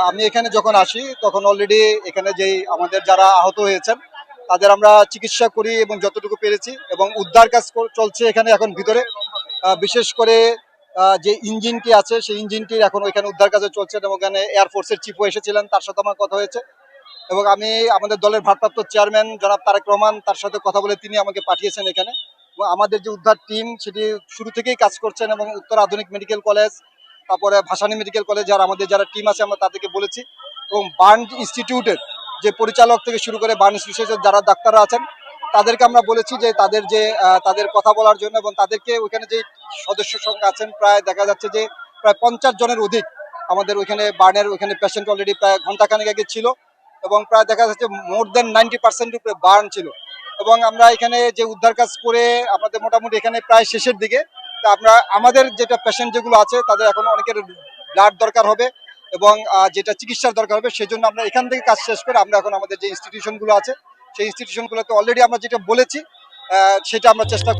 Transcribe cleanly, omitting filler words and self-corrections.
আমি এখানে যখন আসি তখন অলরেডি এখানে যেই আমাদের যারা আহত হয়েছেন তাদের আমরা চিকিৎসা করি এবং যতটুকু পেরেছি, এবং উদ্ধার কাজ চলছে এখানে এখন ভিতরে। বিশেষ করে যে ইঞ্জিনটি আছে সেই ইঞ্জিনটির এখন ওইখানে উদ্ধার কাজে চলছে, এবং ওখানে এয়ারফোর্সের চিফও এসেছিলেন, তার সাথে আমার কথা হয়েছে। এবং আমি আমাদের দলের ভারপ্রাপ্ত চেয়ারম্যান জনাব তারেক রহমান, তার সাথে কথা বলে তিনি আমাকে পাঠিয়েছেন এখানে। এবং আমাদের যে উদ্ধার টিম সেটি শুরু থেকেই কাজ করছেন, এবং উত্তর আধুনিক মেডিকেল কলেজ, তারপরে ভাসানী মেডিকেল কলেজ, আমাদের যারা টিম আছে আমরা তাদেরকে বলেছি। এবং বার্ন ইনস্টিটিউটের যে পরিচালক থেকে শুরু করে বার্ন ইনস্টিটিউটের যারা ডাক্তাররা আছেন তাদেরকে আমরা বলেছি যে তাদের কথা বলার জন্য, এবং তাদেরকে ওইখানে যে সদস্য সংখ্যা আছেন প্রায় দেখা যাচ্ছে যে প্রায় 50 জনের অধিক আমাদের ওইখানে বার্নের ওইখানে পেশেন্ট অলরেডি প্রায় ঘন্টাখানেক আগে ছিল, এবং প্রায় দেখা যাচ্ছে মোর দেন 90% উপরে বার্ন ছিল। এবং আমরা এখানে যে উদ্ধার কাজ করে আমাদের মোটামুটি এখানে প্রায় শেষের দিকে। তা আমাদের যেটা পেশেন্ট যেগুলো আছে তাদের এখন অনেকের ব্লাড দরকার হবে, এবং যেটা চিকিৎসার দরকার হবে, সেই জন্য আমরা এখান থেকে কাজ শেষ করে আমরা এখন আমাদের যে ইনস্টিটিউশনগুলো আছে সেই ইনস্টিটিউশনগুলোতে অলরেডি আমরা যেটা বলেছি সেটা আমরা চেষ্টা